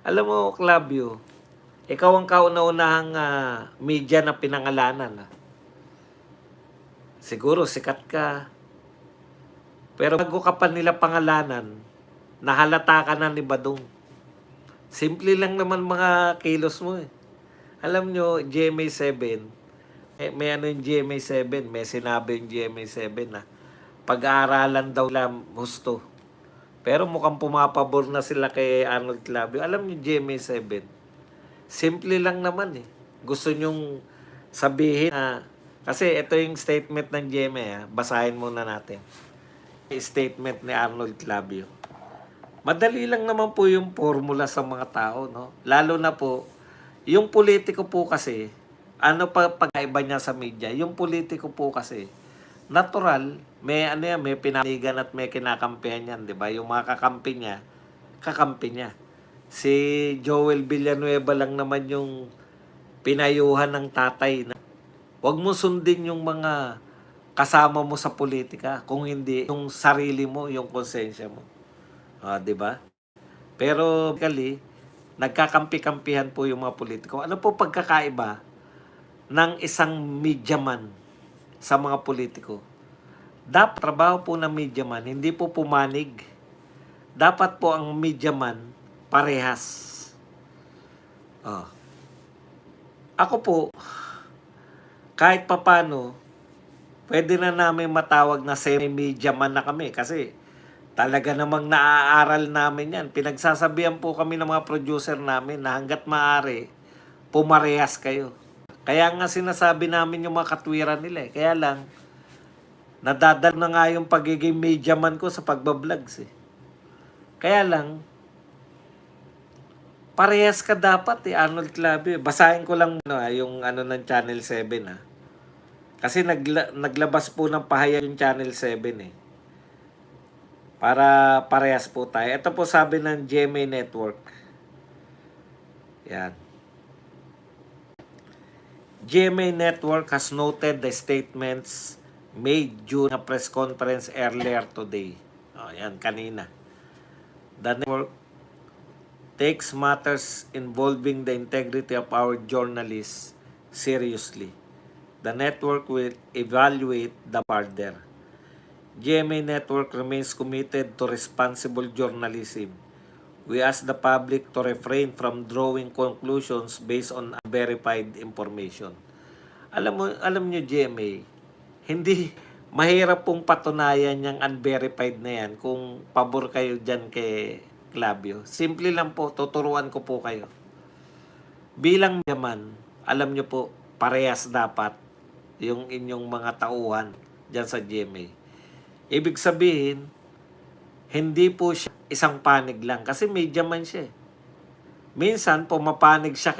Alam mo, Clavio, ikaw ang kauna-unahang media na pinangalanan. Siguro sikat ka, pero bago ka pa nila pangalanan, nahalata ka na ni Badong. Simple lang naman mga kilos mo eh. Alam nyo, GMA7, may ano yung GMA7, may sinabi yung GMA7 na pag-aaralan daw lang gusto. Pero mukhang pumapabor na sila kay Arnold Clavio. Alam niyo GMA7, simple lang naman eh. Gusto nyong sabihin na, kasi ito yung statement ng GMA, basahin muna natin. Statement ni Arnold Clavio. Madali lang naman po yung formula sa mga tao, no? Lalo na po, yung politiko po kasi, ano pa pag-iba niya sa media, yung politiko po kasi, natural, may ano yan, may pinanigan at may kinakampihan yan, di ba? Yung mga kakampi niya. Si Joel Villanueva lang naman yung pinayuhan ng tatay na huwag mo sundin yung mga kasama mo sa politika kung hindi yung sarili mo, yung konsensya mo. 'Di ba? Pero kali nagkakampi-kampihan po yung mga politiko. Ano po pagkakaiba ng isang mediaman sa mga politiko? Dapat trabaho po ng mediaman, hindi po pumanig. Dapat po ang mediaman parehas. Oh. Ako po, kahit papano, pwede na namin matawag na semi-media man na kami kasi talaga namang naaaral namin yan. Pinagsasabihan po kami ng mga producer namin na hanggat maaari, pumarehas kayo. Kaya nga sinasabi namin yung mga katwiran nila eh. Kaya lang, nadadal na nga yung pagiging media man ko sa pagbablogs eh. Kaya lang, parehas ka dapat eh, Arnold Clavio. Basahin ko lang yung ano ng Channel 7 ah. Kasi naglabas po ng pahayag yung Channel 7 eh. Para parehas po tayo. Ito po sabi ng GMA Network. Yan. GMA Network has noted the statements made during a press conference earlier today. Yan, kanina. The network takes matters involving the integrity of our journalists seriously. The network will evaluate the further. GMA Network remains committed to responsible journalism. We ask the public to refrain from drawing conclusions based on unverified information. Alam niyo GMA, hindi mahirap pong patunayan yung unverified na yan kung pabor kayo dyan kay Clavio. Simple lang po, tuturuan ko po kayo. Bilang yaman, alam niyo po, parehas dapat yung inyong mga tauhan dyan sa GMA. Ibig sabihin, hindi po siya isang panig lang. Kasi media man siya. Minsan, pumapanig siya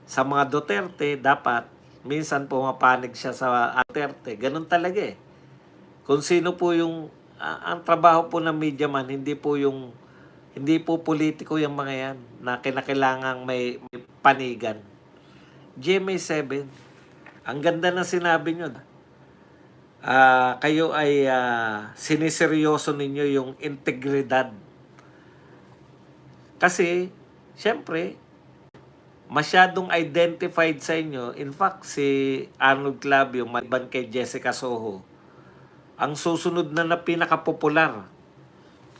sa mga Duterte, dapat. Minsan, pumapanig siya sa Duterte. Ganun talaga eh. Kung sino po yung, ang trabaho po ng media man, hindi po politiko yung mga yan na kinakailangang may panigan. GMA7, ang ganda ng sinabi nyo. Kayo ay siniseryoso ninyo yung integridad. Kasi, syempre, masyadong identified sa inyo. In fact, si Arnold Clavio, maliban kay Jessica Soho, ang susunod na pinakapopular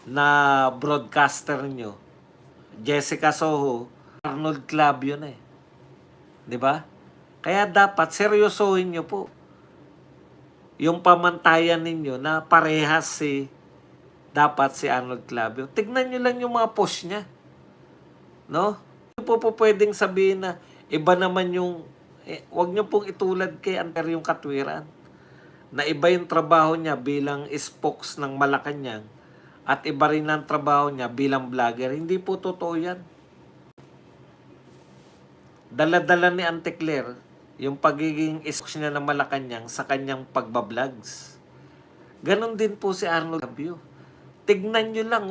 na broadcaster nyo, Jessica Soho, Arnold Clavio na eh. 'Di ba? Kaya dapat seryosohin nyo po yung pamantayan ninyo na parehas dapat si Arnold Clavio. Tignan nyo lang yung mga post niya. No? Hindi po pwedeng sabihin na iba naman yung, wag nyo pong itulad kay Anter yung katwiran. Na iba yung trabaho niya bilang spokes ng Malacanang at iba rin ang trabaho niya bilang vlogger. Hindi po totoo yan. Dala-dala ni Ante Claire yung pagiging spokes niya ng Malacanang sa kanyang pagbablogs. Ganon din po si Arnold Clavio. Tignan nyo lang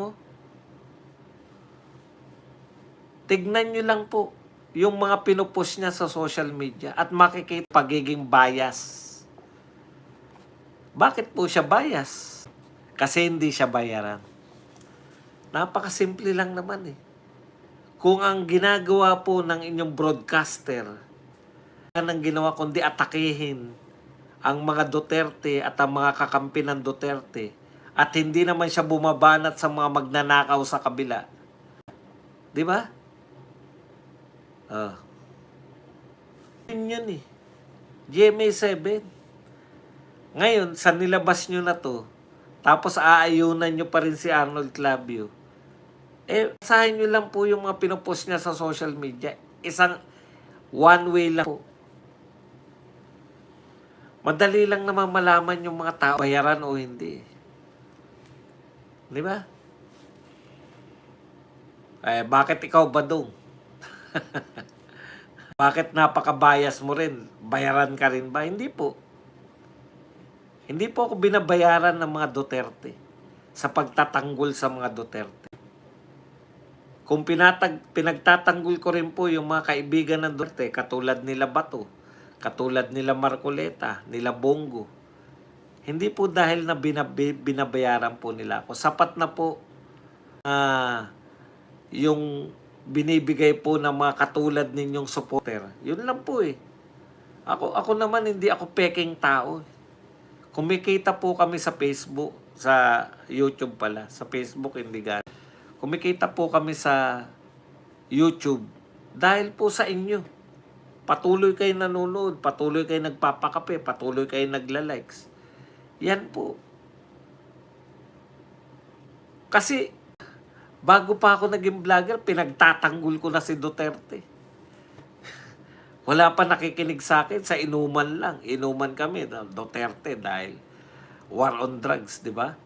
Tignan nyo lang po yung mga pinupost niya sa social media at makikita pagiging bias. Bakit po siya bias? Kasi hindi siya bayaran. Napakasimple lang naman eh. Kung ang ginagawa po ng inyong broadcaster ang ginawa kundi atakihin ang mga Duterte at ang mga kakampi ng Duterte at hindi naman siya bumabanat sa mga magnanakaw sa kabila. Di ba? Ah. Yun eh. GMA7. Ngayon, sa nilabas nyo na to, tapos aayunan nyo pa rin si Arnold Clavio, basahin nyo lang po yung mga pinopost niya sa social media. Isang one way lang po. Madali lang naman malaman yung mga tao, bayaran o hindi. Di ba? Bakit ikaw badong? Bakit napaka-bias mo rin? Bayaran ka rin ba? Hindi po. Hindi po ako binabayaran ng mga Duterte sa pagtatanggol sa mga Duterte. Kung pinagtatanggol ko rin po yung mga kaibigan ng Duterte, katulad nila Bato, katulad nila Marcoleta, nila Bongo, hindi po dahil na binabayaran po nila ako. Sapat na po yung binibigay po ng mga katulad ninyong supporter. Yun lang po eh. Ako naman hindi ako peking tao. Kumikita po kami sa Facebook, sa YouTube pala. Sa Facebook hindi ganun. Kumikita po kami sa YouTube dahil po sa inyo. Patuloy kayo nanonood, patuloy kayo nagpapakape, patuloy kayo nagla-likes. Yan po. Kasi bago pa ako naging vlogger, pinagtatanggol ko na si Duterte. Wala pa nakikinig sa akin, sa inuman lang. Inuman kami, Duterte, dahil war on drugs, di ba?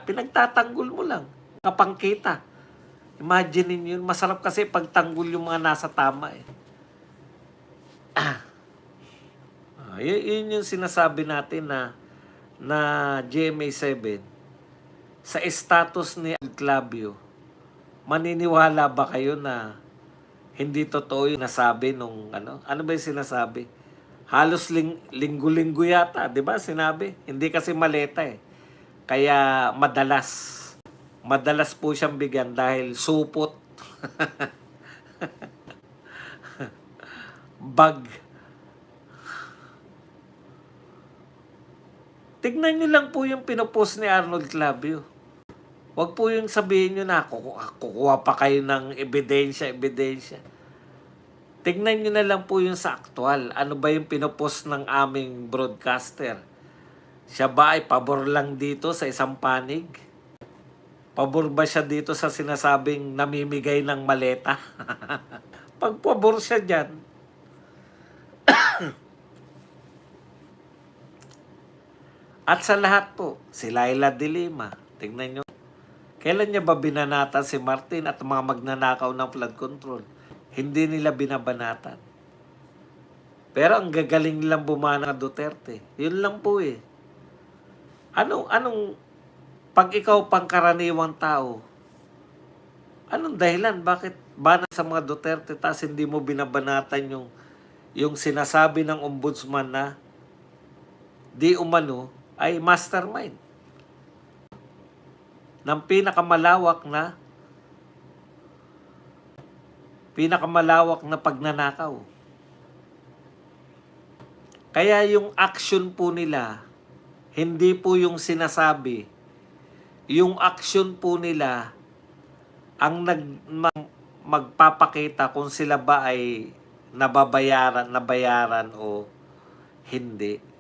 Pinagtatanggol mo lang, kapangkita. Imagine yun, masarap kasi pagtanggol yung mga nasa tama eh. Yun yung sinasabi natin na GMA7 sa status ni Clavio. Maniniwala ba kayo na hindi totoo yung nasabi nung ano ba yung sinasabi? Halos linggo-linggo yata, 'di ba? Sinabi. Hindi kasi maleta eh. Kaya madalas po siyang bigyan dahil supot. Bag. Tignan niyo lang po yung pinopost ni Arnold Clavio. Wag po yung sabihin nyo na kukuha pa kayo ng ebidensya. Tignan nyo na lang po yung sa aktual. Ano ba yung pinopost ng aming broadcaster? Siya ba ay pabor lang dito sa isang panig? Pabor ba siya dito sa sinasabing namimigay ng maleta? Pag pabor siya dyan, at sa lahat po, si Laila de Lima, tignan nyo. Kailan niya ba binanatan si Martin at mga magnanakaw ng flood control? Hindi nila binabanatan. Pero ang gagaling nilang bumana ng Duterte. Yun lang po eh. Anong pag ikaw pangkaraniwang tao, anong dahilan? Bakit bana sa mga Duterte tas hindi mo binabanatan yung sinasabi ng ombudsman na di umano ay mastermind ng pinakamalawak na pagnanakaw. Kaya yung action po nila, hindi po yung sinasabi. Yung action po nila ang magpapakita kung sila ba ay nabayaran o hindi.